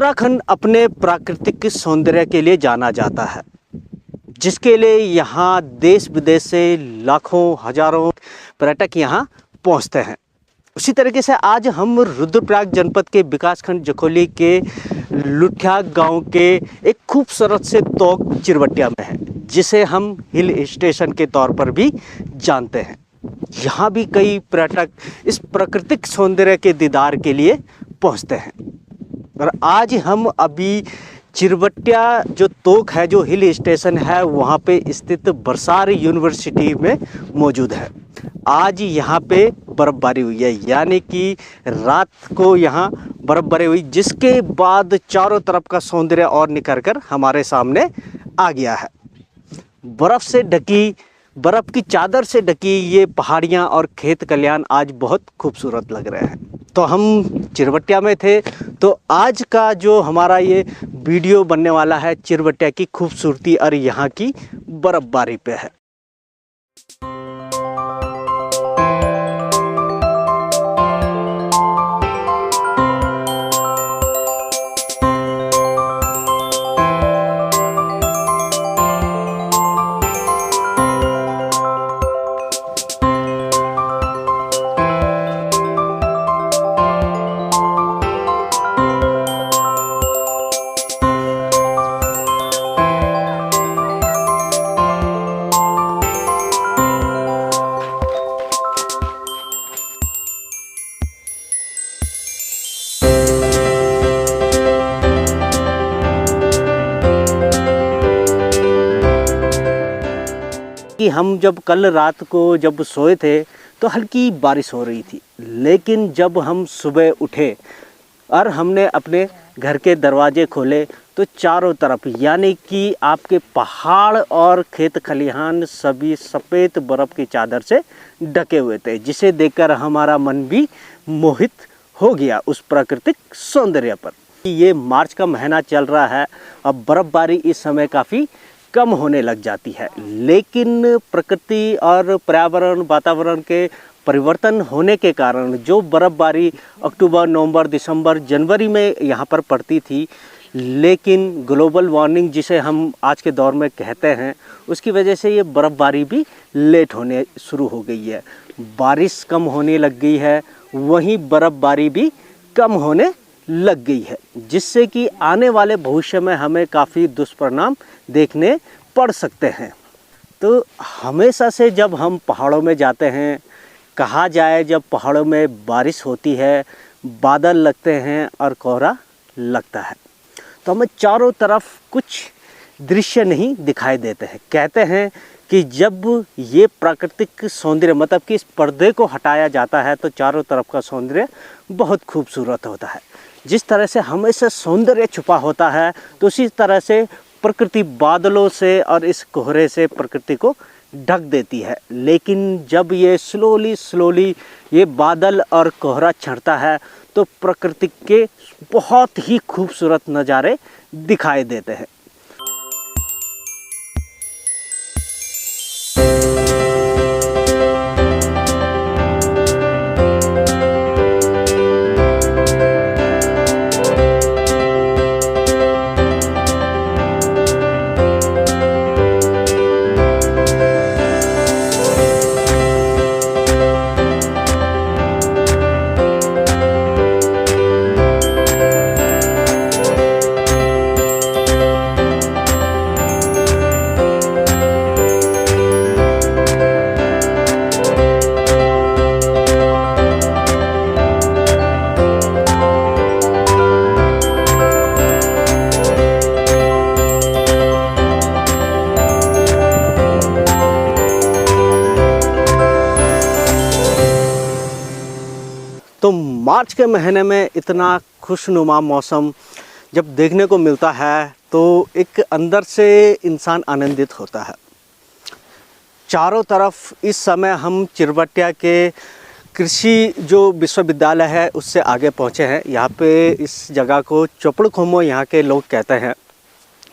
उत्तराखंड अपने प्राकृतिक सौंदर्य के लिए जाना जाता है, जिसके लिए यहाँ देश विदेश से लाखों हजारों पर्यटक यहाँ पहुँचते हैं। उसी तरीके से आज हम रुद्रप्रयाग जनपद के विकासखंड जखोली के लुठिया गांव के एक खूबसूरत से तोक चिरवटिया में हैं, जिसे हम हिल स्टेशन के तौर पर भी जानते हैं। यहाँ भी कई पर्यटक इस प्राकृतिक सौंदर्य के दीदार के लिए पहुँचते हैं। और आज हम अभी चिरवटिया जो तोक है, जो हिल स्टेशन है, वहाँ पे स्थित बरसार यूनिवर्सिटी में मौजूद है। आज यहाँ पे बर्फ़बारी हुई है, यानी कि रात को यहाँ बर्फ़बारी हुई, जिसके बाद चारों तरफ का सौंदर्य और निखर कर हमारे सामने आ गया है। बर्फ़ से ढकी, बर्फ़ की चादर से ढकी ये पहाड़ियाँ और खेत खलिहान आज बहुत खूबसूरत लग रहे हैं। तो हम चिरवटिया में थे, तो आज का जो हमारा ये वीडियो बनने वाला है चिरवटिया की खूबसूरती और यहाँ की बर्फ़बारी पे है। कि हम जब कल रात को जब सोए थे तो हल्की बारिश हो रही थी, लेकिन जब हम सुबह उठे और हमने अपने घर के दरवाजे खोले तो चारों तरफ यानी कि आपके पहाड़ और खेत खलिहान सभी सफ़ेद बर्फ़ की चादर से ढके हुए थे, जिसे देखकर हमारा मन भी मोहित हो गया उस प्राकृतिक सौंदर्य पर। ये मार्च का महीना चल रहा है, अब बर्फ़बारी इस समय काफ़ी कम होने लग जाती है, लेकिन प्रकृति और पर्यावरण वातावरण के परिवर्तन होने के कारण जो बर्फ़बारी अक्टूबर, नवंबर, दिसंबर, जनवरी में यहाँ पर पड़ती थी, लेकिन ग्लोबल वार्मिंग जिसे हम आज के दौर में कहते हैं, उसकी वजह से ये बर्फ़बारी भी लेट होने शुरू हो गई है। बारिश कम होने लग गई है, वहीं बर्फ़बारी भी कम होने लग गई है, जिससे कि आने वाले भविष्य में हमें काफ़ी दुष्परिणाम देखने पड़ सकते हैं। तो हमेशा से जब हम पहाड़ों में जाते हैं, कहा जाए जब पहाड़ों में बारिश होती है, बादल लगते हैं और कोहरा लगता है, तो हमें चारों तरफ कुछ दृश्य नहीं दिखाई देते हैं। कहते हैं कि जब ये प्राकृतिक सौंदर्य मतलब कि इस पर्दे को हटाया जाता है तो चारों तरफ का सौंदर्य बहुत खूबसूरत होता है। जिस तरह से हमेशा सौंदर्य छुपा होता है, तो उसी तरह से प्रकृति बादलों से और इस कोहरे से प्रकृति को ढक देती है। लेकिन जब ये स्लोली ये बादल और कोहरा छंटता है तो प्रकृति के बहुत ही खूबसूरत नज़ारे दिखाई देते हैं। तो मार्च के महीने में इतना खुशनुमा मौसम जब देखने को मिलता है तो एक अंदर से इंसान आनंदित होता है। चारों तरफ इस समय हम चिरवटिया के कृषि जो विश्वविद्यालय है उससे आगे पहुँचे हैं। यहाँ पे इस जगह को चोपड़खोमो यहाँ के लोग कहते हैं।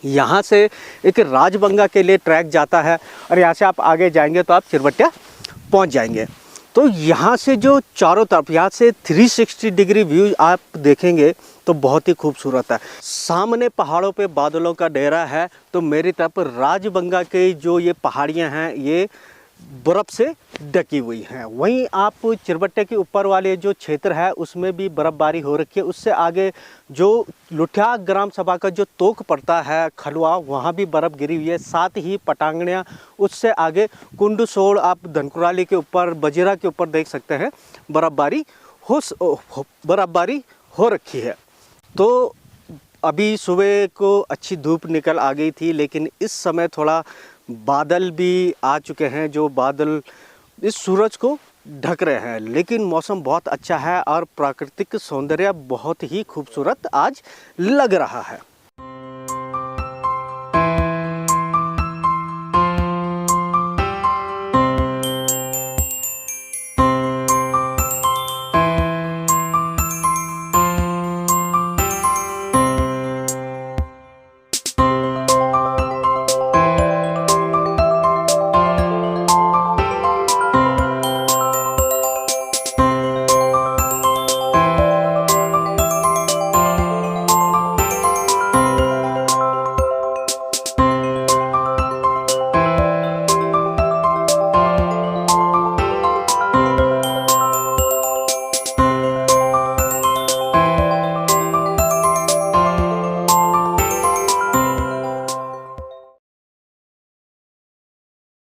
यहाँ से एक राजबंगा के लिए ट्रैक जाता है और यहाँ से आप आगे जाएंगे तो आप चिरवटिया पहुँच जाएंगे। तो यहाँ से जो चारों तरफ, यहाँ से 360 डिग्री व्यू आप देखेंगे तो बहुत ही खूबसूरत है। सामने पहाड़ों पे बादलों का डेरा है, तो मेरी तरफ राजबंगा के जो ये पहाड़ियाँ हैं ये बर्फ़ से ढकी हुई हैं। वहीं आप चिरबट्टे के ऊपर वाले जो क्षेत्र है उसमें भी बर्फ़बारी हो रखी है। उससे आगे जो लुठिया ग्राम सभा का जो तोक पड़ता है खलवा, वहाँ भी बर्फ़ गिरी हुई है। साथ ही पटांगणिया, उससे आगे कुंडसोड़, आप धनकुराली के ऊपर, बजीरा के ऊपर देख सकते हैं बर्फ़बारी हो रखी है। तो अभी सुबह को अच्छी धूप निकल आ गई थी, लेकिन इस समय थोड़ा बादल भी आ चुके हैं, जो बादल इस सूरज को ढक रहे हैं। लेकिन मौसम बहुत अच्छा है और प्राकृतिक सौंदर्य बहुत ही खूबसूरत आज लग रहा है।